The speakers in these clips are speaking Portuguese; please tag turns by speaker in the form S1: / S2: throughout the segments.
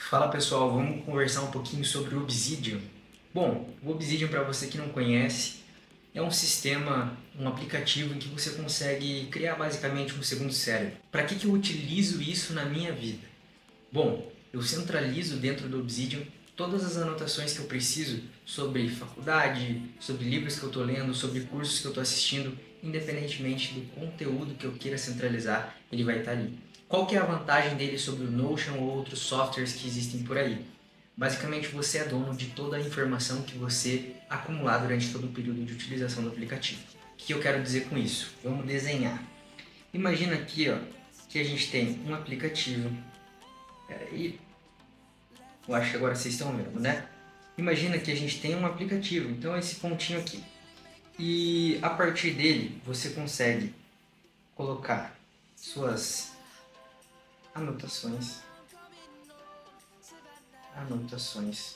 S1: Fala pessoal, vamos conversar um pouquinho sobre o Obsidian. Bom, o Obsidian, para você que não conhece, é um sistema, um aplicativo em que você consegue criar basicamente um segundo cérebro. Para que eu utilizo isso na minha vida? Bom, eu centralizo dentro do Obsidian todas as anotações que eu preciso sobre faculdade, sobre livros que eu estou lendo, sobre cursos que eu estou assistindo, independentemente do conteúdo que eu queira centralizar, ele vai estar ali. Qual que é a vantagem dele sobre o Notion ou outros softwares que existem por aí? Basicamente, você é dono de toda a informação que você acumular durante todo o período de utilização do aplicativo. O que eu quero dizer com isso? Vamos desenhar. Imagina aqui, ó, que a gente tem um aplicativo. Peraí, eu acho que agora vocês estão vendo, né? Imagina que a gente tem um aplicativo, então esse pontinho aqui. E a partir dele você consegue colocar suas anotações. Anotações.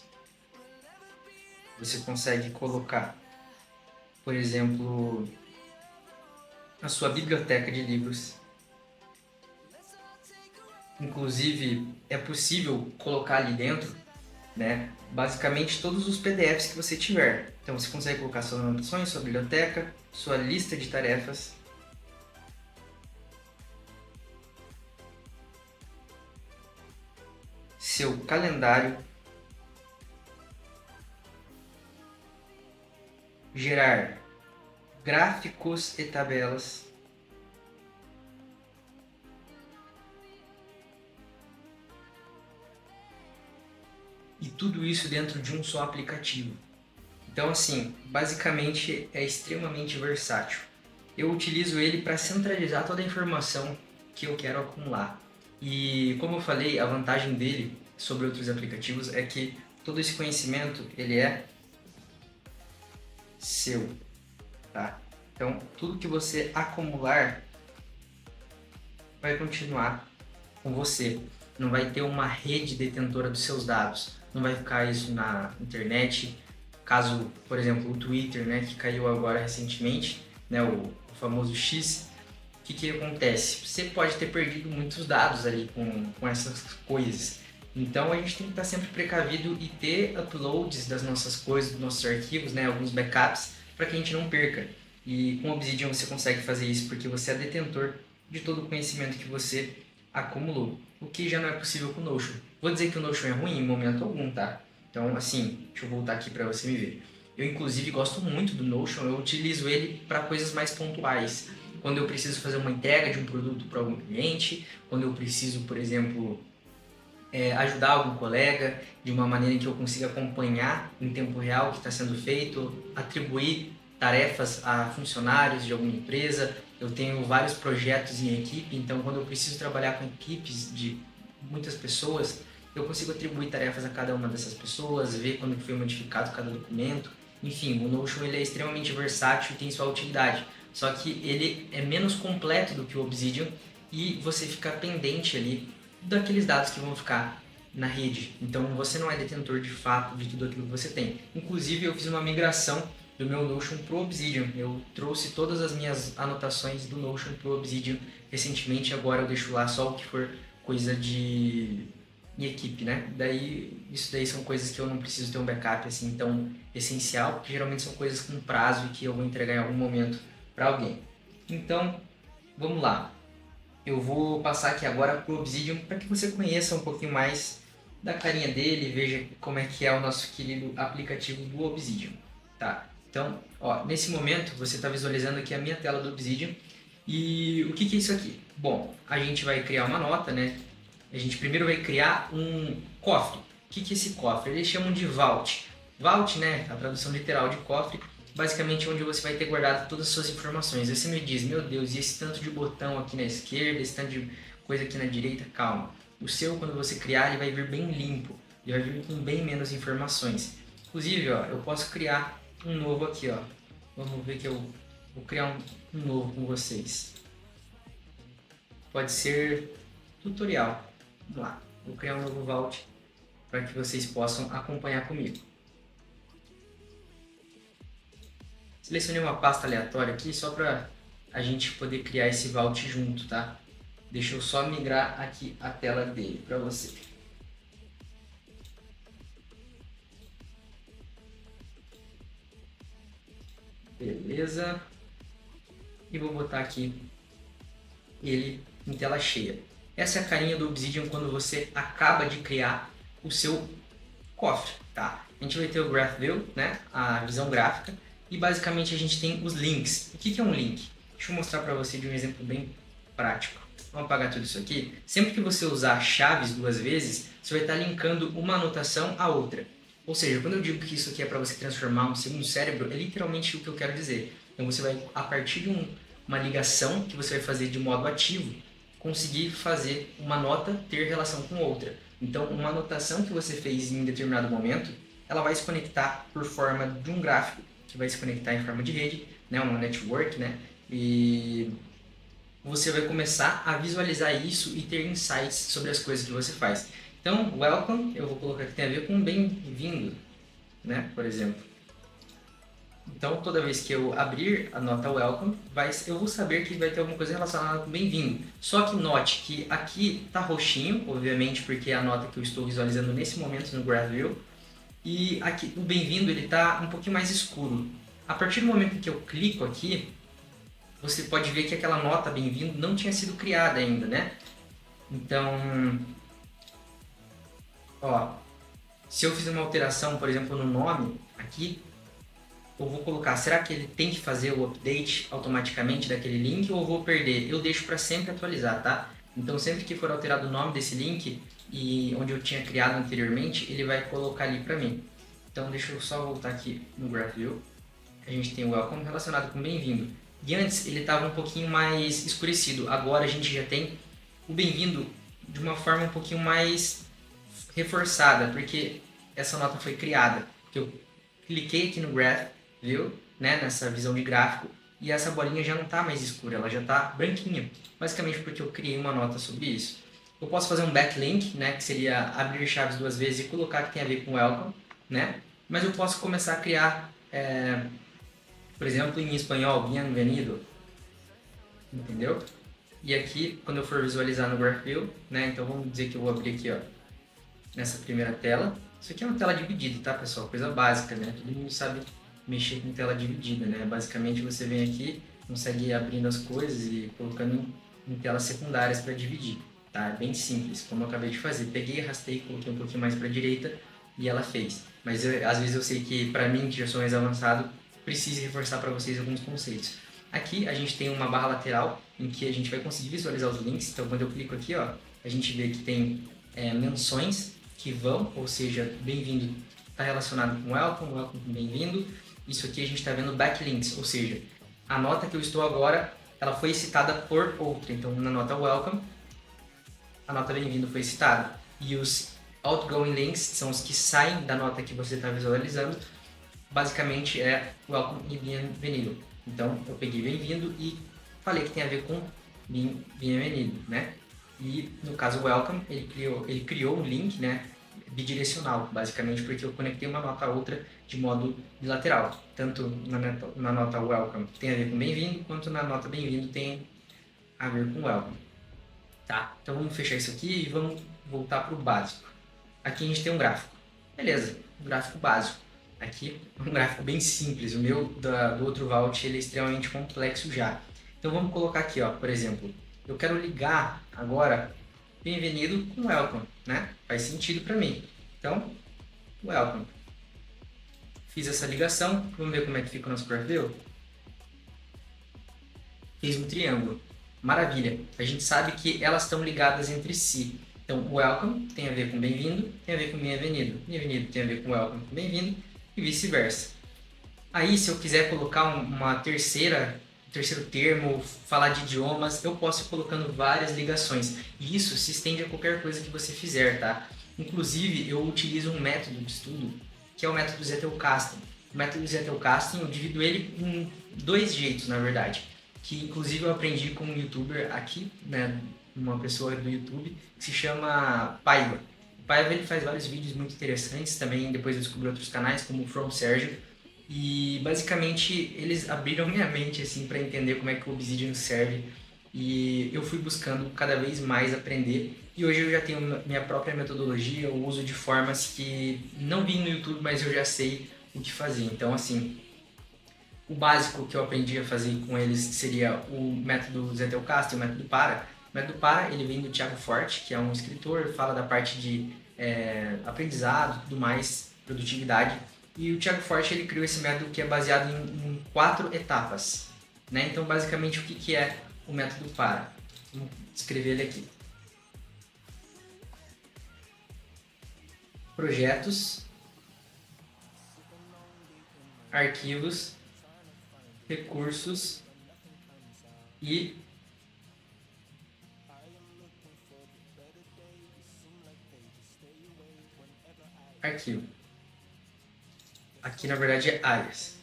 S1: Você consegue colocar, por exemplo, a sua biblioteca de livros. Inclusive, é possível colocar ali dentro, né, basicamente todos os PDFs que você tiver. Então você consegue colocar suas anotações, sua biblioteca, sua lista de tarefas, seu calendário, gerar gráficos e tabelas, e tudo isso dentro de um só aplicativo. Então, assim, basicamente é extremamente versátil. Eu utilizo ele para centralizar toda a informação que eu quero acumular. E como eu falei, a vantagem dele sobre outros aplicativos é que todo esse conhecimento ele é seu, tá? Então, tudo que você acumular vai continuar com você. Não vai ter uma rede detentora dos seus dados. Não vai ficar isso na internet. Caso, por exemplo, o Twitter, né, que caiu agora recentemente, né, o famoso X, o que acontece? Você pode ter perdido muitos dados ali com essas coisas. Então a gente tem que estar sempre precavido e ter uploads das nossas coisas, dos nossos arquivos, né, alguns backups, para que a gente não perca. E com o Obsidian você consegue fazer isso porque você é detentor de todo o conhecimento que você acumulou, o que já não é possível com o Notion. Vou dizer que o Notion é ruim em momento algum, tá? Então, assim, deixa eu voltar aqui para você me ver. Eu, inclusive, gosto muito do Notion, eu utilizo ele para coisas mais pontuais. Quando eu preciso fazer uma entrega de um produto para algum cliente, quando eu preciso, por exemplo, ajudar algum colega de uma maneira que eu consiga acompanhar em tempo real o que está sendo feito, atribuir tarefas a funcionários de alguma empresa. Eu tenho vários projetos em equipe, então quando eu preciso trabalhar com equipes de muitas pessoas, eu consigo atribuir tarefas a cada uma dessas pessoas, ver quando foi modificado cada documento. Enfim, o Notion ele é extremamente versátil e tem sua utilidade. Só que ele é menos completo do que o Obsidian e você fica pendente ali daqueles dados que vão ficar na rede. Então você não é detentor de fato de tudo aquilo que você tem. Inclusive eu fiz uma migração do meu Notion para o Obsidian. Eu trouxe todas as minhas anotações do Notion para o Obsidian recentemente. Agora eu deixo lá só o que for coisa de equipe, né? Isso daí são coisas que eu não preciso ter um backup assim tão essencial, porque geralmente são coisas com prazo e que eu vou entregar em algum momento para alguém. Então, vamos lá. Eu vou passar aqui agora para o Obsidian para que você conheça um pouquinho mais da carinha dele e veja como é que é o nosso querido aplicativo do Obsidian, tá? Então, ó, nesse momento você está visualizando aqui a minha tela do Obsidian e o que é isso aqui? Bom, a gente vai criar uma nota, né? A gente primeiro vai criar um cofre. O que é esse cofre? Eles chamam de vault. Vault, né? A tradução literal de cofre, basicamente onde você vai ter guardado todas as suas informações. Aí você me diz, meu Deus, e esse tanto de botão aqui na esquerda, esse tanto de coisa aqui na direita? Calma. O seu, quando você criar, ele vai vir bem limpo. Ele vai vir com bem menos informações. Inclusive, ó, eu posso criar um novo aqui, ó. Vamos ver que eu vou criar um novo com vocês. Pode ser tutorial. Vamos lá. Vou criar um novo vault para que vocês possam acompanhar comigo. Selecionei uma pasta aleatória aqui só para a gente poder criar esse vault junto, tá? Deixa eu só migrar aqui a tela dele para você. Beleza. E vou botar aqui ele em tela cheia. Essa é a carinha do Obsidian quando você acaba de criar o seu cofre, tá? A gente vai ter o Graph View, né? A visão gráfica, e basicamente a gente tem os links. O que é um link? Deixa eu mostrar para você de um exemplo bem prático. Vamos apagar tudo isso aqui. Sempre que você usar chaves 2 vezes, você vai estar linkando uma anotação à outra. Ou seja, quando eu digo que isso aqui é para você transformar um segundo cérebro, é literalmente o que eu quero dizer. Então você vai, a partir de uma ligação que você vai fazer de modo ativo, conseguir fazer uma nota ter relação com outra. Então, uma anotação que você fez em determinado momento, ela vai se conectar por forma de um gráfico, que vai se conectar em forma de rede, né, uma network, né, e você vai começar a visualizar isso e ter insights sobre as coisas que você faz. Então, welcome, eu vou colocar que tem a ver com bem-vindo, né, por exemplo. Então, toda vez que eu abrir a nota welcome, eu vou saber que vai ter alguma coisa relacionada com bem-vindo. Só que note que aqui está roxinho, obviamente, porque é a nota que eu estou visualizando nesse momento no GraphView. E aqui o bem-vindo ele está um pouquinho mais escuro. A partir do momento que eu clico aqui, você pode ver que aquela nota bem-vindo não tinha sido criada ainda, né? Então, ó, se eu fizer uma alteração, por exemplo, no nome aqui, eu vou colocar, será que ele tem que fazer o update automaticamente daquele link ou eu vou perder? Eu deixo para sempre atualizar, tá? Então sempre que for alterado o nome desse link e onde eu tinha criado anteriormente, ele vai colocar ali para mim. Então deixa eu só voltar aqui no GraphView. A gente tem o welcome relacionado com bem-vindo. E antes ele estava um pouquinho mais escurecido. Agora a gente já tem o bem-vindo de uma forma um pouquinho mais reforçada, porque essa nota foi criada. Eu cliquei aqui no Graph, viu? Né? Nessa visão de gráfico, e essa bolinha já não está mais escura, ela já está branquinha, basicamente porque eu criei uma nota sobre isso. Eu posso fazer um backlink, né? Que seria abrir chaves 2 vezes e colocar que tem a ver com welcome, né? Mas eu posso começar a criar, por exemplo, em espanhol, bienvenido, entendeu? E aqui, quando eu for visualizar no GraphView, né? Então vamos dizer que eu vou abrir aqui, ó, nessa primeira tela. Isso aqui é uma tela dividida, tá, pessoal? Coisa básica, né? Todo mundo sabe mexer com tela dividida, né? Basicamente você vem aqui, consegue ir abrindo as coisas e colocando em telas secundárias para dividir, tá? É bem simples, como eu acabei de fazer. Peguei, arrastei, coloquei um pouquinho mais para a direita e ela fez. Mas às vezes eu sei que para mim, que já sou mais avançado, preciso reforçar para vocês alguns conceitos. Aqui a gente tem uma barra lateral em que a gente vai conseguir visualizar os links. Então quando eu clico aqui, ó, a gente vê que tem menções que vão, ou seja, bem-vindo está relacionado com welcome, welcome com bem-vindo. Isso aqui a gente está vendo backlinks, ou seja, a nota que eu estou agora, ela foi citada por outra. Então, na nota welcome, a nota bem-vindo foi citada. E os outgoing links são os que saem da nota que você está visualizando. Basicamente é welcome e bem-vindo. Então, eu peguei bem-vindo e falei que tem a ver com bem-vindo, né? E no caso welcome, ele criou um link, né, bidirecional, basicamente porque eu conectei uma nota a outra de modo bilateral. Tanto na nota welcome tem a ver com bem-vindo, quanto na nota bem-vindo tem a ver com welcome. Tá, então vamos fechar isso aqui e vamos voltar para o básico. Aqui a gente tem um gráfico. Beleza, um gráfico básico. Aqui um gráfico bem simples. O meu do outro Vault ele é extremamente complexo já. Então vamos colocar aqui, ó, por exemplo, eu quero ligar agora bem-vindo com welcome, né? Faz sentido para mim. Então, welcome. Fiz essa ligação, vamos ver como é que fica o nosso GraphView. Fiz um triângulo. Maravilha. A gente sabe que elas estão ligadas entre si. Então, welcome tem a ver com bem-vindo, tem a ver com bem-vindo. Bem-vindo tem a ver com welcome, com bem-vindo e vice-versa. Aí, se eu quiser colocar um terceiro termo, falar de idiomas, eu posso ir colocando várias ligações. E isso se estende a qualquer coisa que você fizer, tá? Inclusive, eu utilizo um método de estudo, que é o método Zettelkasten. O método Zettelkasten, eu divido ele em 2 jeitos, na verdade. Que, inclusive, eu aprendi com um youtuber aqui, né? Uma pessoa do YouTube, que se chama Paiva. O Paiva, ele faz vários vídeos muito interessantes também, depois eu descobri outros canais, como o From Sergio. E basicamente eles abriram minha mente assim para entender como é que o Obsidian serve e eu fui buscando cada vez mais aprender e hoje eu já tenho minha própria metodologia, eu uso de formas que não vi no YouTube, mas eu já sei o que fazer. Então assim, O básico que eu aprendi a fazer com eles seria o método Zettelkasten e o método PARA. O método PARA, ele vem do Thiago Forte, que é um escritor, fala da parte de aprendizado, tudo mais, produtividade. E o Thiago Forte, ele criou esse método que é baseado em 4 etapas. Né? Então, basicamente, o que é o método PARA? Vamos escrever ele aqui. Projetos, arquivos, recursos e arquivo. Aqui na verdade é áreas.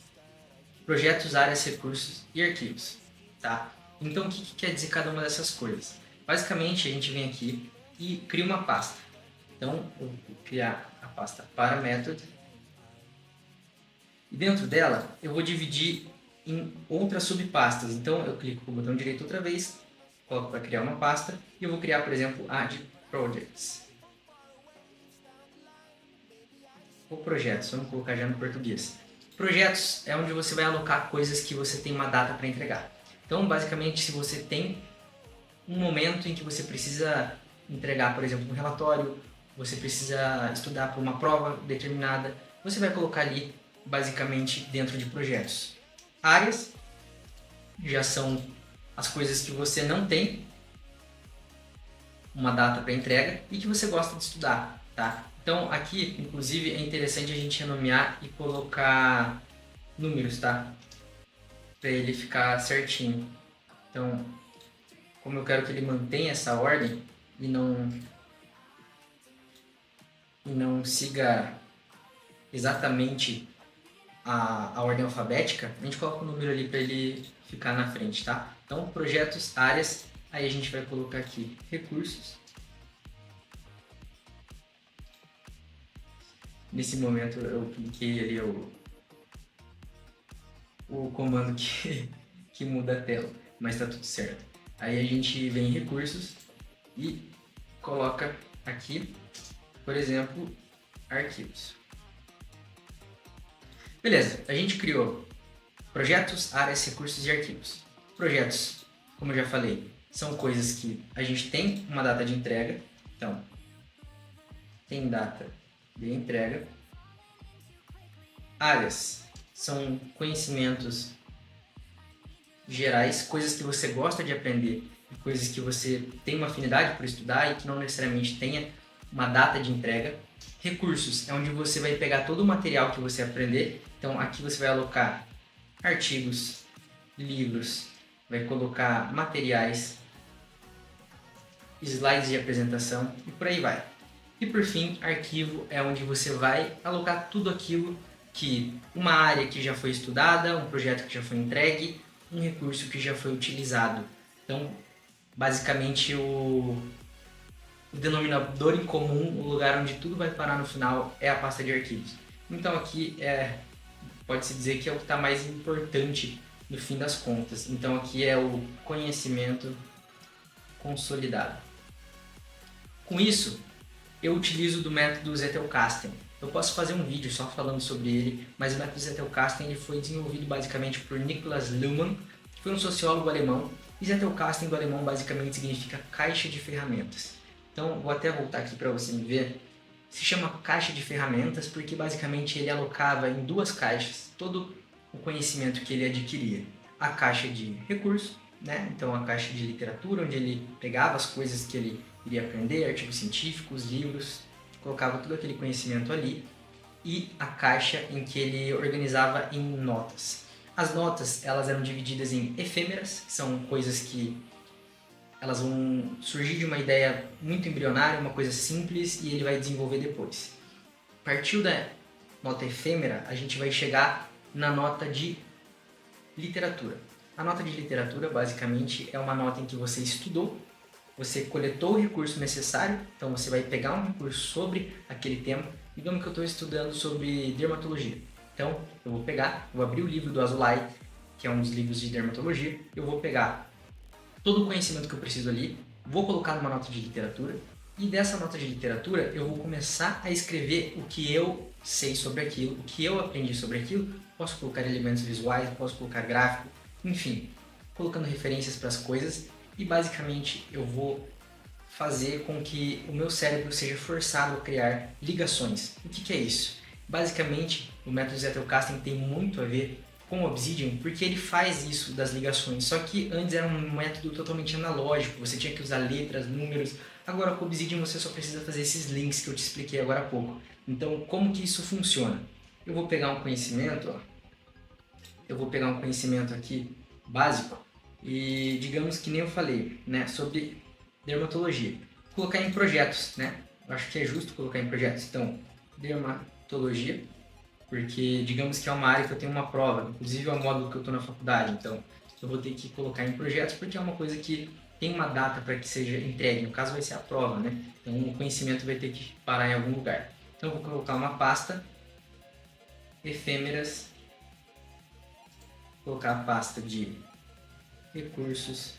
S1: Projetos, áreas, recursos e arquivos. Tá? Então o que quer dizer cada uma dessas coisas? Basicamente a gente vem aqui e cria uma pasta. Então eu vou criar a pasta para method. E dentro dela eu vou dividir em outras subpastas. Então eu clico com o botão direito outra vez, coloco para criar uma pasta e eu vou criar, por exemplo, add projects. Ou projetos, vamos colocar já no português. Projetos é onde você vai alocar coisas que você tem uma data para entregar. Então, basicamente, se você tem um momento em que você precisa entregar, por exemplo, um relatório, você precisa estudar para uma prova determinada, você vai colocar ali, basicamente, dentro de projetos. Áreas já são as coisas que você não tem uma data para entrega e que você gosta de estudar, tá? Então aqui, inclusive, é interessante a gente renomear e colocar números, tá? Para ele ficar certinho. Então, como eu quero que ele mantenha essa ordem e não siga exatamente a ordem alfabética, a gente coloca o número ali para ele ficar na frente, tá? Então, projetos, áreas, aí a gente vai colocar aqui recursos. Nesse momento eu cliquei ali o comando que muda a tela, mas tá tudo certo. Aí a gente vem em recursos e coloca aqui, por exemplo, arquivos. Beleza, a gente criou projetos, áreas, recursos e arquivos. Projetos, como eu já falei, são coisas que a gente tem uma data de entrega, então tem data de entrega. Áreas são conhecimentos gerais, coisas que você gosta de aprender, coisas que você tem uma afinidade por estudar e que não necessariamente tenha uma data de entrega. Recursos é onde você vai pegar todo o material que você aprender, então aqui você vai alocar artigos, livros, vai colocar materiais, slides de apresentação e por aí vai. E por fim, arquivo é onde você vai alocar tudo aquilo que uma área que já foi estudada, um projeto que já foi entregue, um recurso que já foi utilizado. Então, basicamente, o denominador em comum, o lugar onde tudo vai parar no final, é a pasta de arquivos. Então aqui pode-se dizer que é o que está mais importante no fim das contas. Então aqui é o conhecimento consolidado. Com isso, eu utilizo do método Zettelkasten. Eu posso fazer um vídeo só falando sobre ele, mas o método Zettelkasten ele foi desenvolvido basicamente por Niklas Luhmann, que foi um sociólogo alemão, e Zettelkasten do alemão basicamente significa caixa de ferramentas. Então, vou até voltar aqui para você me ver. Se chama caixa de ferramentas porque basicamente ele alocava em 2 caixas todo o conhecimento que ele adquiria. A caixa de recurso, né? Então a caixa de literatura, onde ele pegava as coisas que ele iria aprender, artigos científicos, livros, colocava todo aquele conhecimento ali, e a caixa em que ele organizava em notas. As notas, elas eram divididas em efêmeras, que são coisas que elas vão surgir de uma ideia muito embrionária, uma coisa simples, e ele vai desenvolver depois. Partiu da nota efêmera, a gente vai chegar na nota de literatura. A nota de literatura, basicamente, é uma nota em que você estudou, você coletou o recurso necessário, então você vai pegar um recurso sobre aquele tema. Digamos que eu estou estudando sobre dermatologia. Então, eu vou pegar, vou abrir o livro do Azoulay, que é um dos livros de dermatologia, eu vou pegar todo o conhecimento que eu preciso ali, vou colocar numa nota de literatura E dessa nota de literatura eu vou começar a escrever o que eu sei sobre aquilo, o que eu aprendi sobre aquilo. Posso colocar elementos visuais, posso colocar gráfico, enfim, colocando referências para as coisas e basicamente eu vou fazer com que o meu cérebro seja forçado a criar ligações. O que é isso? Basicamente, o método Zettelkasten tem muito a ver com o Obsidian, porque ele faz isso das ligações, só que antes era um método totalmente analógico, você tinha que usar letras, números. Agora com o Obsidian você só precisa fazer esses links que eu te expliquei agora há pouco. Então, como que isso funciona? Eu vou pegar um conhecimento, eu vou pegar um conhecimento aqui básico e digamos que nem eu falei, né, sobre dermatologia. Colocar em projetos, né? Eu acho que é justo colocar em projetos. Então, dermatologia, porque digamos que é uma área que eu tenho uma prova, inclusive é o módulo que eu estou na faculdade, então eu vou ter que colocar em projetos porque é uma coisa que tem uma data para que seja entregue, no caso vai ser a prova, né? Então o conhecimento vai ter que parar em algum lugar. Então eu vou colocar uma pasta, efêmeras, colocar a pasta de recursos,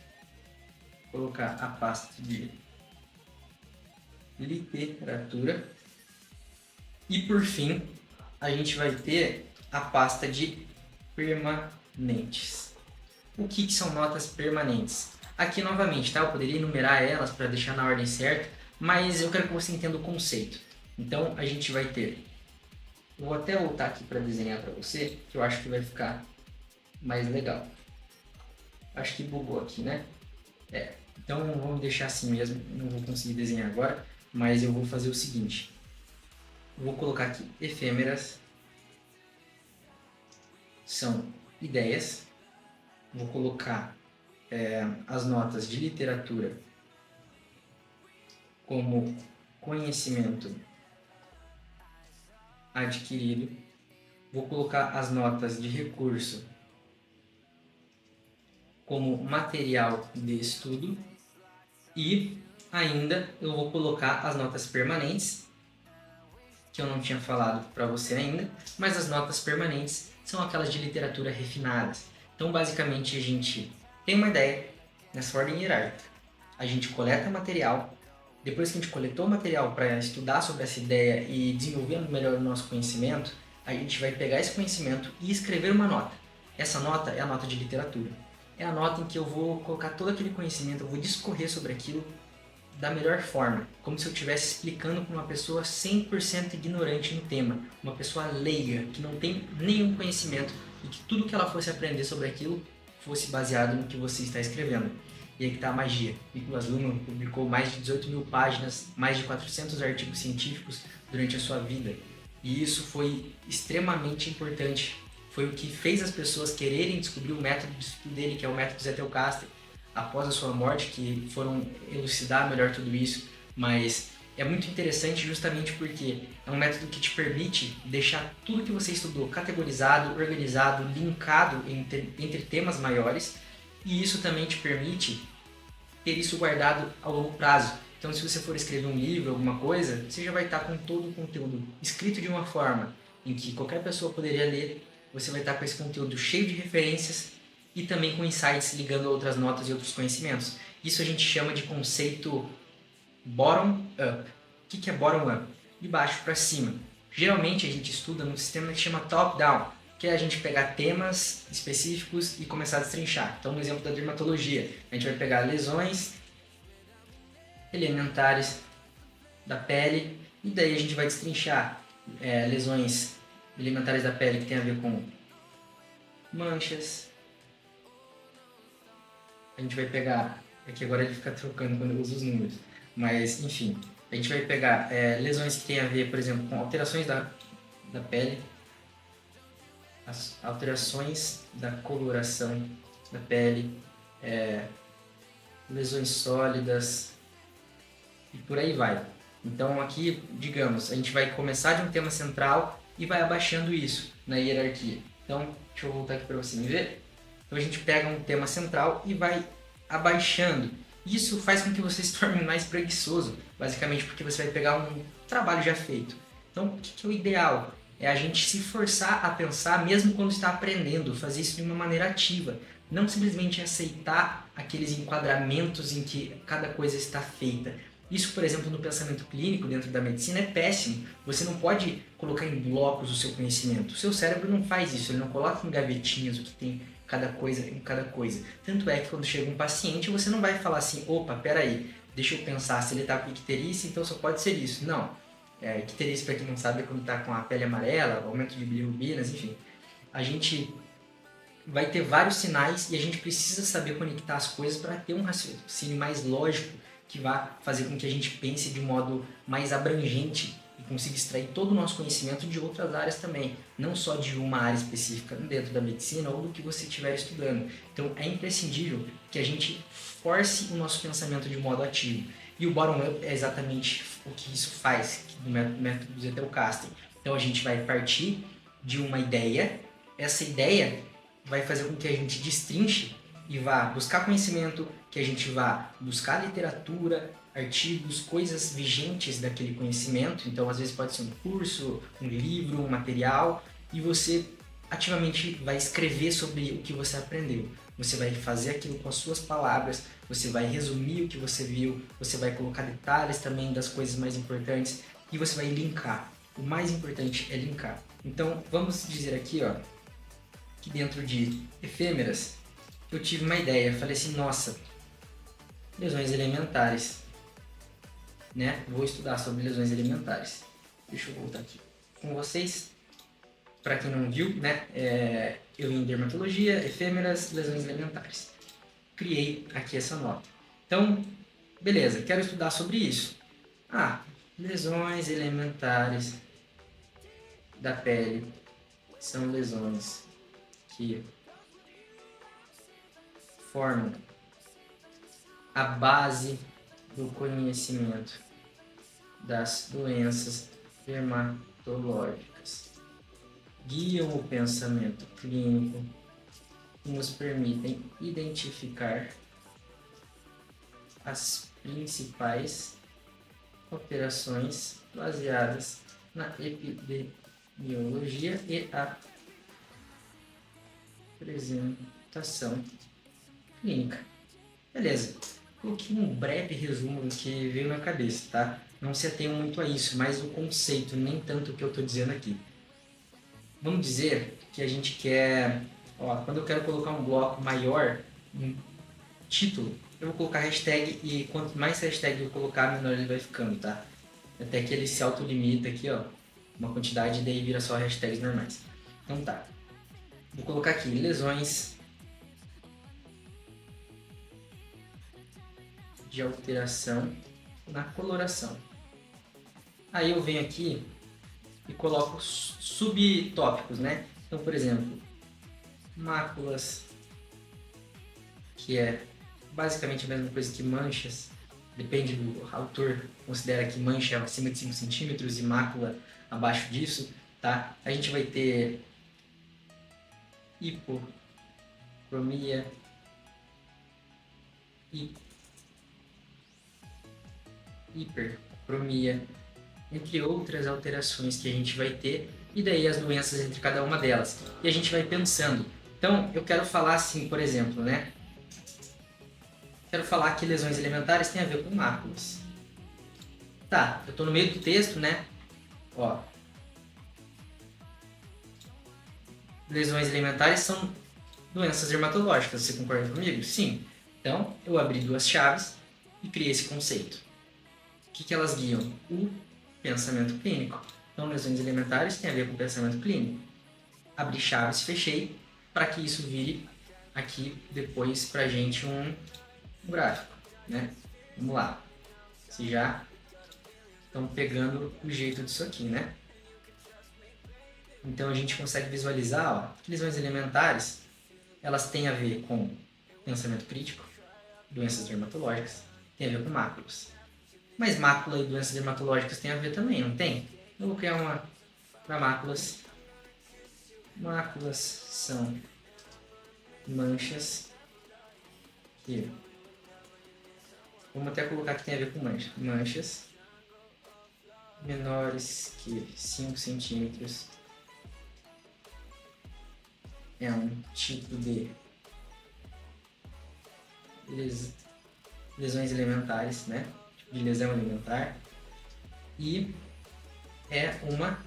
S1: colocar a pasta de literatura e por fim a gente vai ter a pasta de permanentes. O que são notas permanentes? Aqui novamente, tá? Eu poderia enumerar elas para deixar na ordem certa, mas eu quero que você entenda o conceito. Então a gente vai ter, eu vou até voltar aqui para desenhar para você, que eu acho que vai ficar mais legal. Acho que bugou aqui, né? Então vamos deixar assim mesmo, não vou conseguir desenhar agora, mas eu vou fazer o seguinte. Vou colocar aqui efêmeras, são ideias, vou colocar as notas de literatura como conhecimento adquirido, vou colocar as notas de recurso como material de estudo e ainda eu vou colocar as notas permanentes, que eu não tinha falado para você ainda, mas as notas permanentes são aquelas de literatura refinadas. Então, basicamente, a gente tem uma ideia nessa ordem hierárquica. A gente coleta material. Depois que a gente coletou o material para estudar sobre essa ideia e desenvolvendo melhor o nosso conhecimento, a gente vai pegar esse conhecimento e escrever uma nota. Essa nota é a nota de literatura. É a nota em que eu vou colocar todo aquele conhecimento, eu vou discorrer sobre aquilo da melhor forma, como se eu estivesse explicando para uma pessoa 100% ignorante no tema, uma pessoa leiga, que não tem nenhum conhecimento e que tudo que ela fosse aprender sobre aquilo fosse baseado no que você está escrevendo. E aí que está a magia. Nicholas Luhmann publicou mais de 18 mil páginas, mais de 400 artigos científicos durante a sua vida. E isso foi extremamente importante. Foi o que fez as pessoas quererem descobrir o método de estudo dele, que é o método Zettelkasten, após a sua morte, que foram elucidar melhor tudo isso, mas é muito interessante justamente porque é um método que te permite deixar tudo que você estudou categorizado, organizado, linkado entre temas maiores, e isso também te permite ter isso guardado a longo prazo. Então, se você for escrever um livro, alguma coisa, você já vai estar com todo o conteúdo escrito de uma forma em que qualquer pessoa poderia ler, você vai estar com esse conteúdo cheio de referências e também com insights ligando a outras notas e outros conhecimentos. Isso a gente chama de conceito bottom-up. O que é bottom-up? De baixo para cima. Geralmente a gente estuda num sistema que chama top-down, que é a gente pegar temas específicos e começar a destrinchar. Então, no exemplo da dermatologia, a gente vai pegar lesões elementares da pele e daí a gente vai destrinchar lesões elementares da pele que tem a ver com manchas. A gente vai pegar, aqui agora ele fica trocando quando eu uso os números, mas enfim, a gente vai pegar lesões que tem a ver, por exemplo, com alterações da pele, as alterações da coloração da pele, lesões sólidas e por aí vai. Então aqui, digamos, a gente vai começar de um tema central e vai abaixando isso na hierarquia. Então, deixa eu voltar aqui para você me ver. Então a gente pega um tema central e vai abaixando. Isso faz com que você se torne mais preguiçoso, basicamente porque você vai pegar um trabalho já feito. Então, o que é o ideal? É a gente se forçar a pensar mesmo quando está aprendendo, fazer isso de uma maneira ativa. Não simplesmente aceitar aqueles enquadramentos em que cada coisa está feita. Isso, por exemplo, no pensamento clínico dentro da medicina é péssimo. Você não pode colocar em blocos o seu conhecimento. O seu cérebro não faz isso, ele não coloca em gavetinhas o que tem cada coisa em cada coisa. Tanto é que quando chega um paciente, você não vai falar assim, opa, peraí, deixa eu pensar, se ele está com icterícia, então só pode ser isso. Não. Icterícia, para quem não sabe, é quando está com a pele amarela, aumento de bilirrubinas, enfim. A gente vai ter vários sinais e a gente precisa saber conectar as coisas para ter um raciocínio mais lógico que vá fazer com que a gente pense de um modo mais abrangente e consiga extrair todo o nosso conhecimento de outras áreas também, não só de uma área específica dentro da medicina ou do que você estiver estudando. Então é imprescindível que a gente force o nosso pensamento de um modo ativo. E o bottom-up é exatamente o que isso faz no método do Zettelkasten. Então a gente vai partir de uma ideia, essa ideia vai fazer com que a gente destrinche e vá buscar conhecimento, que a gente vá buscar literatura, artigos, coisas vigentes daquele conhecimento. Então, às vezes pode ser um curso, um livro, um material, e você ativamente vai escrever sobre o que você aprendeu. Você vai fazer aquilo com as suas palavras, você vai resumir o que você viu, você vai colocar detalhes também das coisas mais importantes e você vai linkar. O mais importante é linkar. Então, vamos dizer aqui, ó, que dentro de efêmeras, eu tive uma ideia. Falei assim, nossa, lesões elementares, né? Vou estudar sobre lesões elementares. Deixa eu voltar aqui com vocês. Para quem não viu, né? Eu em dermatologia, efêmeras, lesões elementares. Criei aqui essa nota. Então, beleza, quero estudar sobre isso. Lesões elementares da pele são lesões que formam a base do conhecimento das doenças dermatológicas, guiam o pensamento clínico e nos permitem identificar as principais operações baseadas na epidemiologia e a apresentação clínica. Beleza. Coloquei um breve resumo do que veio na cabeça, tá? Não se atenham muito a isso, mas o conceito, nem tanto o que eu estou dizendo aqui. Vamos dizer que a gente quer... quando eu quero colocar um bloco maior, um título, eu vou colocar hashtag e quanto mais hashtag eu colocar, menor ele vai ficando, tá? Até que ele se autolimita aqui, ó, uma quantidade e daí vira só hashtags normais. Então tá. Vou colocar aqui lesões de alteração na coloração. Aí eu venho aqui e coloco subtópicos, né? Então, por exemplo, máculas, que é basicamente a mesma coisa que manchas, depende do autor, considera que mancha é acima de 5 centímetros e mácula abaixo disso, tá? A gente vai ter hipocromia, hipercromia, entre outras alterações que a gente vai ter, e daí as doenças entre cada uma delas. E a gente vai pensando. Então, eu quero falar assim, por exemplo, né? Quero falar que lesões elementares têm a ver com máculas. Tá, eu estou no meio do texto, né? Ó. Lesões elementares são doenças dermatológicas, você concorda comigo? Sim. Então, eu abri duas chaves e criei esse conceito. O que elas guiam? O pensamento clínico. Então, lesões elementares têm a ver com pensamento clínico. Abri chaves, fechei, para que isso vire aqui depois para a gente um gráfico, né? Vamos lá. Se já estão pegando o jeito disso aqui, né? Então a gente consegue visualizar, ó, que lesões elementares, elas têm a ver com pensamento crítico, doenças dermatológicas, tem a ver com máculas. Mas mácula e doenças dermatológicas têm a ver também, não tem? Eu vou criar uma para máculas. Máculas são manchas que... Vamos até colocar que tem a ver com manchas. Manchas menores que 5 centímetros é um tipo de lesões elementares, né? de lesão alimentar e é uma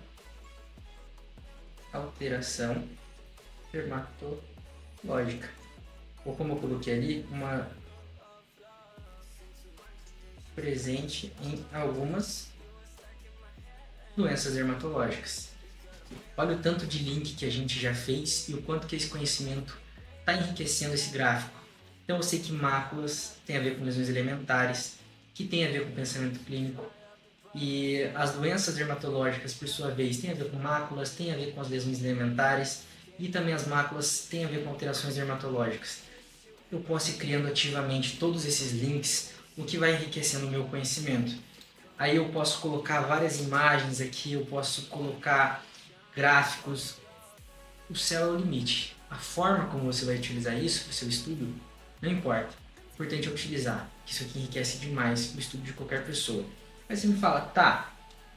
S1: alteração dermatológica. Ou como eu coloquei ali, uma presente em algumas doenças dermatológicas. Olha o tanto de link que a gente já fez e o quanto que esse conhecimento está enriquecendo esse gráfico. Então eu sei que máculas tem a ver com lesões elementares, que tem a ver com pensamento clínico, e as doenças dermatológicas, por sua vez, têm a ver com máculas, têm a ver com as lesões elementares, e também as máculas têm a ver com alterações dermatológicas. Eu posso ir criando ativamente todos esses links, o que vai enriquecendo o meu conhecimento. Aí eu posso colocar várias imagens aqui, eu posso colocar gráficos. O céu é o limite. A forma como você vai utilizar isso para o seu estudo, não importa. O importante é utilizar, que isso aqui enriquece demais o estudo de qualquer pessoa. Aí você me fala, tá,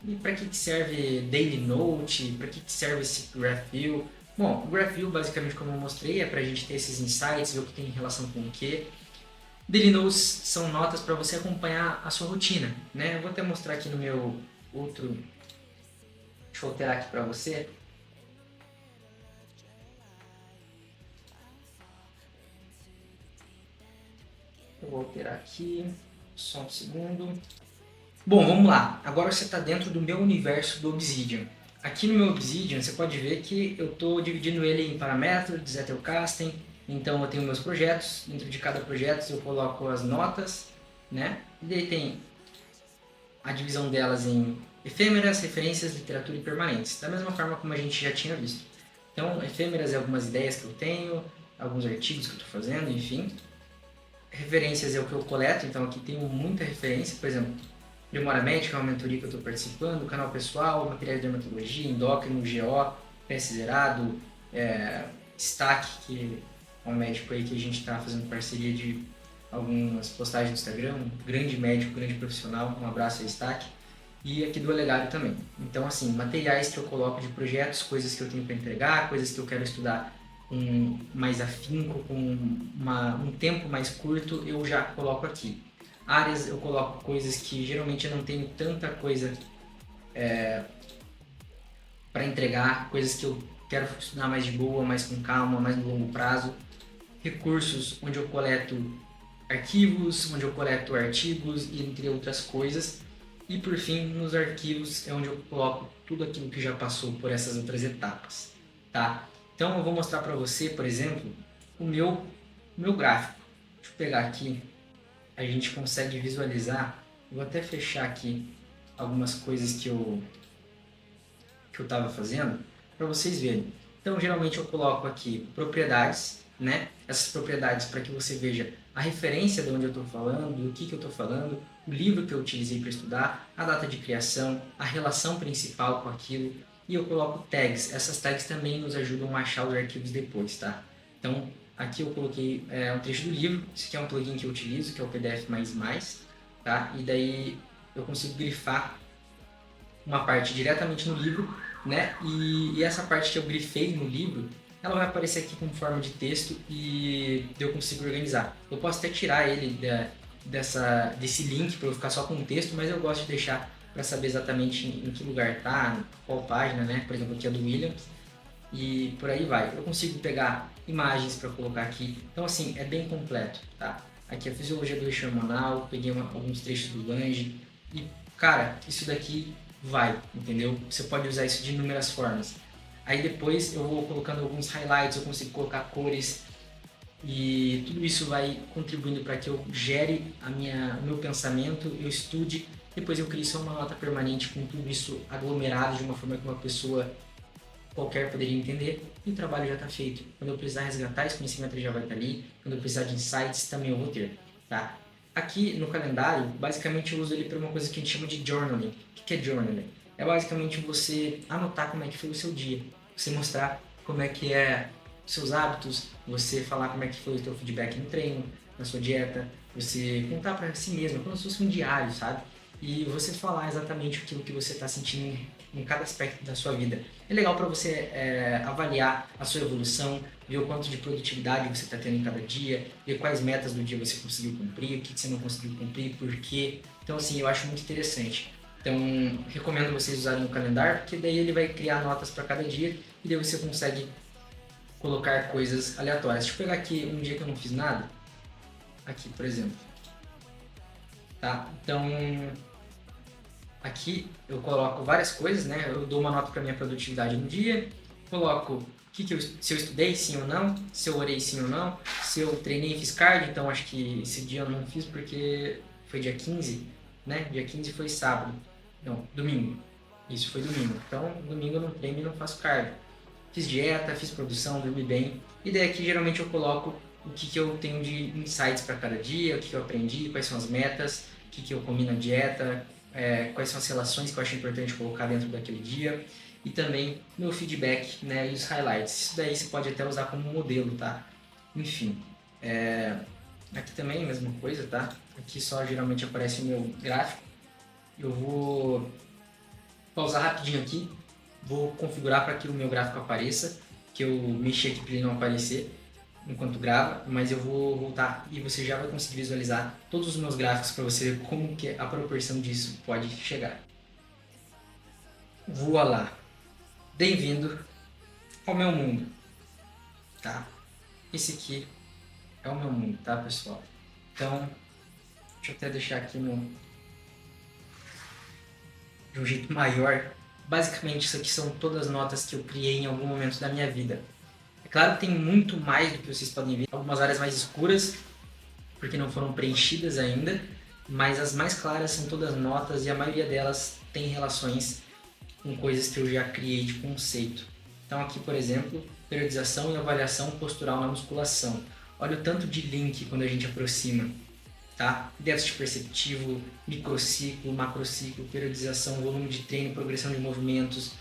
S1: e para que serve Daily Note? Para que serve esse Graph View? Bom, o Graph View, basicamente, como eu mostrei, é para a gente ter esses insights, ver o que tem em relação com o que. Daily Notes são notas para você acompanhar a sua rotina, né? Eu vou até mostrar aqui no meu outro... Deixa eu alterar aqui para você. Eu vou alterar aqui, só um segundo. Bom, vamos lá. Agora você está dentro do meu universo do Obsidian. Aqui no meu Obsidian você pode ver que eu estou dividindo ele em parametros, Zettelkasten. Então eu tenho meus projetos, dentro de cada projeto eu coloco as notas, né? E daí tem a divisão delas em efêmeras, referências, literatura e permanentes. Da mesma forma como a gente já tinha visto. Então, efêmeras é algumas ideias que eu tenho, alguns artigos que eu estou fazendo, enfim. Referências é o que eu coleto, então aqui tenho muita referência, por exemplo, Demora Médica é uma mentoria que eu estou participando, canal pessoal, materiais de dermatologia, endócrino, GO, PS Zerado, Stack, que é um médico aí que a gente está fazendo parceria de algumas postagens no Instagram, um grande médico, grande profissional, um abraço a Stack, e aqui do Olegário também. Então, assim, materiais que eu coloco de projetos, coisas que eu tenho para entregar, coisas que eu quero estudar com mais afinco, com um tempo mais curto, eu já coloco aqui. Áreas eu coloco coisas que geralmente eu não tenho tanta coisa para entregar, coisas que eu quero estudar mais de boa, mais com calma, mais no longo prazo. Recursos onde eu coleto arquivos, onde eu coleto artigos e entre outras coisas. E por fim, nos arquivos é onde eu coloco tudo aquilo que já passou por essas outras etapas, tá? Então eu vou mostrar para você, por exemplo, o meu gráfico. Deixa eu pegar aqui, a gente consegue visualizar. Eu vou até fechar aqui algumas coisas que eu estava fazendo para vocês verem. Então geralmente eu coloco aqui propriedades, né? Essas propriedades para que você veja a referência de onde eu estou falando, do que eu estou falando, o livro que eu utilizei para estudar, a data de criação, a relação principal com aquilo, e eu coloco tags. Essas tags também nos ajudam a achar os arquivos depois, tá? Então aqui eu coloquei um trecho do livro, esse aqui é um plugin que eu utilizo, que é o PDF++, tá? E daí eu consigo grifar uma parte diretamente no livro, né? E essa parte que eu grifei no livro, ela vai aparecer aqui como forma de texto e eu consigo organizar. Eu posso até tirar ele desse link para eu ficar só com o texto, mas eu gosto de deixar para saber exatamente em que lugar tá, qual página, né? Por exemplo, aqui é do Williams e por aí vai. Eu consigo pegar imagens para colocar aqui. Então, assim, é bem completo, tá? Aqui é a fisiologia do eixo hormonal, peguei alguns trechos do Lange e, cara, isso daqui vai, entendeu? Você pode usar isso de inúmeras formas. Aí depois eu vou colocando alguns highlights, eu consigo colocar cores e tudo isso vai contribuindo para que eu gere o meu pensamento, eu estude, depois eu crio só uma nota permanente com tudo isso aglomerado de uma forma que uma pessoa qualquer poderia entender e o trabalho já está feito. Quando eu precisar resgatar esse conhecimento ele já vai estar ali, quando eu precisar de insights também eu vou ter, tá? Aqui no calendário, basicamente eu uso ele para uma coisa que a gente chama de journaling. O que é journaling? É basicamente você anotar como é que foi o seu dia, você mostrar como é que é os seus hábitos, você falar como é que foi o seu feedback no treino, na sua dieta, você contar para si mesmo, como se fosse um diário, sabe? e você falar exatamente aquilo que você está sentindo em cada aspecto da sua vida. É legal para você avaliar a sua evolução, ver o quanto de produtividade você está tendo em cada dia, ver quais metas do dia você conseguiu cumprir, o que você não conseguiu cumprir, por quê. Então, assim, eu acho muito interessante. Então, recomendo vocês usarem o calendário, porque daí ele vai criar notas para cada dia e daí você consegue colocar coisas aleatórias. Deixa eu pegar aqui um dia que eu não fiz nada. Aqui, por exemplo. Tá? Então, aqui eu coloco várias coisas, né? Eu dou uma nota para minha produtividade no dia, coloco se eu estudei sim ou não, se eu orei sim ou não, se eu treinei e fiz cardio, então acho que esse dia eu não fiz porque foi dia 15, né? Dia 15 foi sábado. Não, domingo. Isso foi domingo. Então, domingo eu não treino e não faço cardio. Fiz dieta, fiz produção, dormi bem. E daí aqui geralmente eu coloco o que eu tenho de insights para cada dia, o que eu aprendi, quais são as metas, o que eu comi na dieta, quais são as relações que eu acho importante colocar dentro daquele dia. E também meu feedback, né, e os highlights. Isso daí você pode até usar como modelo, tá? Enfim, aqui também a mesma coisa, tá? Aqui só geralmente aparece o meu gráfico. Eu vou pausar rapidinho aqui, vou configurar para que o meu gráfico apareça, que eu mexi aqui para ele não aparecer enquanto grava, mas eu vou voltar e você já vai conseguir visualizar todos os meus gráficos para você ver como que a proporção disso pode chegar. Voa lá! Bem-vindo ao meu mundo, tá? Esse aqui é o meu mundo, tá, pessoal? Então, deixa eu até deixar aqui de um jeito maior. Basicamente, isso aqui são todas as notas que eu criei em algum momento da minha vida. É claro que tem muito mais do que vocês podem ver. Algumas áreas mais escuras, porque não foram preenchidas ainda, mas as mais claras são todas notas e a maioria delas tem relações com coisas que eu já criei de conceito. Então aqui, por exemplo, periodização e avaliação postural na musculação. Olha o tanto de link quando a gente aproxima, tá? Déficit perceptivo, microciclo, macrociclo, periodização, volume de treino, progressão de movimentos.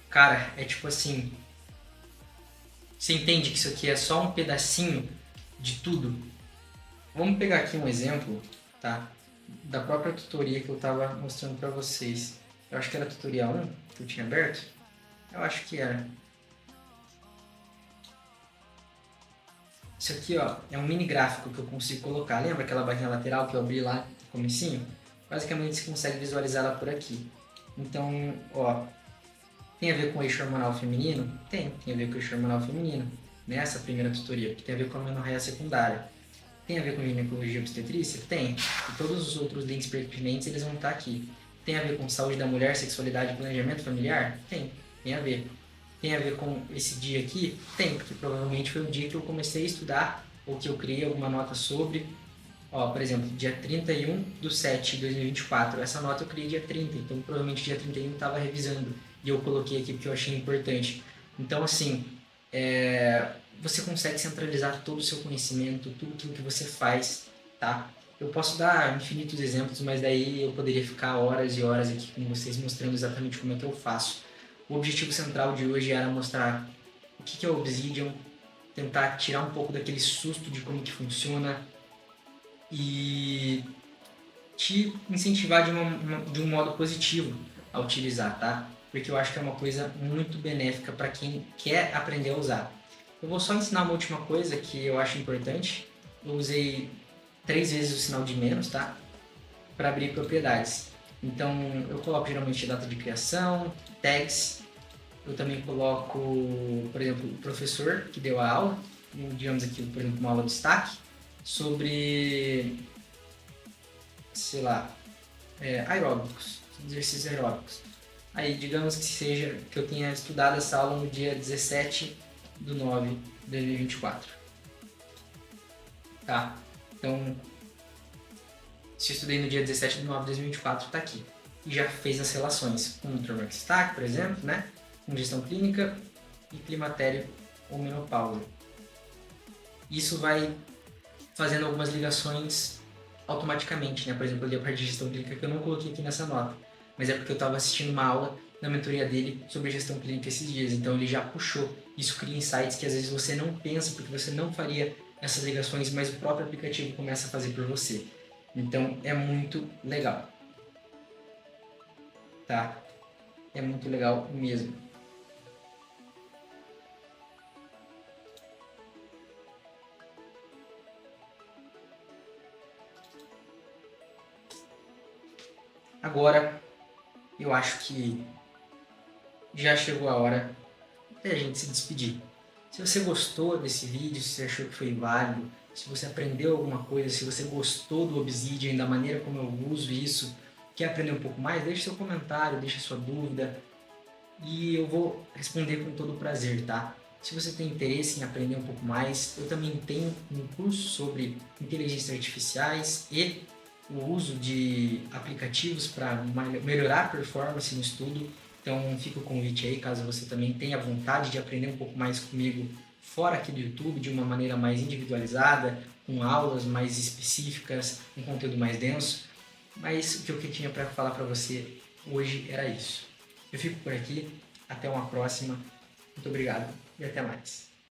S1: Cara, é tipo assim, você entende que isso aqui é só um pedacinho de tudo? Vamos pegar aqui um exemplo, tá? Da própria tutoria que eu estava mostrando para vocês. Eu acho que era a tutoria 1 que eu tinha aberto. Eu acho que era. Isso aqui, ó, é um mini gráfico que eu consigo colocar. Lembra aquela barrinha lateral que eu abri lá no comecinho? Basicamente você consegue visualizar ela por aqui. Então, ó, tem a ver com o eixo hormonal feminino? Tem a ver com o eixo hormonal feminino. Nessa primeira tutoria, que tem a ver com a amenorreia secundária. Tem a ver com ginecologia e obstetrícia? Tem. E todos os outros links pertinentes eles vão estar aqui. Tem a ver com saúde da mulher, sexualidade e planejamento familiar? Tem a ver. Tem a ver com esse dia aqui? Tem, porque provavelmente foi o dia que eu comecei a estudar ou que eu criei alguma nota sobre. Ó, por exemplo, dia 31/7/2024. Essa nota eu criei dia 30, então provavelmente dia 31 eu estava revisando e eu coloquei aqui porque eu achei importante. Então, assim, você consegue centralizar todo o seu conhecimento, tudo aquilo que você faz, tá? Eu posso dar infinitos exemplos, mas daí eu poderia ficar horas e horas aqui com vocês mostrando exatamente como é que eu faço. O objetivo central de hoje era mostrar o que é o Obsidian, tentar tirar um pouco daquele susto de como que funciona e te incentivar de um modo positivo a utilizar, tá? Porque eu acho que é uma coisa muito benéfica para quem quer aprender a usar. Eu vou só ensinar uma última coisa que eu acho importante. Eu usei 3 vezes o sinal de menos, tá? Para abrir propriedades. Então, eu coloco geralmente data de criação, tags. Eu também coloco, por exemplo, o professor que deu a aula, digamos aqui, por exemplo, uma aula de destaque, sobre, sei lá, aeróbicos, exercícios aeróbicos. Aí, digamos que seja que eu tenha estudado essa aula no dia 17/9/2024. Tá? Então, se eu estudei no dia 17/9/2024, tá aqui. E já fez as relações com o Traverse Stack, por exemplo, né? Com gestão clínica e climatério ou menopausa. Isso vai fazendo algumas ligações automaticamente, né? Por exemplo, ali a parte de gestão clínica que eu não coloquei aqui nessa nota, mas é porque eu estava assistindo uma aula na mentoria dele sobre gestão clínica esses dias, então ele já puxou. Isso cria insights que às vezes você não pensa, porque você não faria essas ligações, mas o próprio aplicativo começa a fazer por você. Então é muito legal, tá? É muito legal mesmo. Agora eu acho que já chegou a hora da gente se despedir. Se você gostou desse vídeo, se você achou que foi válido, se você aprendeu alguma coisa, se você gostou do Obsidian, da maneira como eu uso isso, quer aprender um pouco mais, deixe seu comentário, deixe sua dúvida e eu vou responder com todo prazer, tá? Se você tem interesse em aprender um pouco mais, eu também tenho um curso sobre inteligências artificiais e o uso de aplicativos para melhorar a performance no estudo. Então fica o convite aí, caso você também tenha vontade de aprender um pouco mais comigo fora aqui do YouTube, de uma maneira mais individualizada, com aulas mais específicas, um conteúdo mais denso. Mas o que eu tinha para falar para você hoje era isso. Eu fico por aqui, até uma próxima. Muito obrigado e até mais.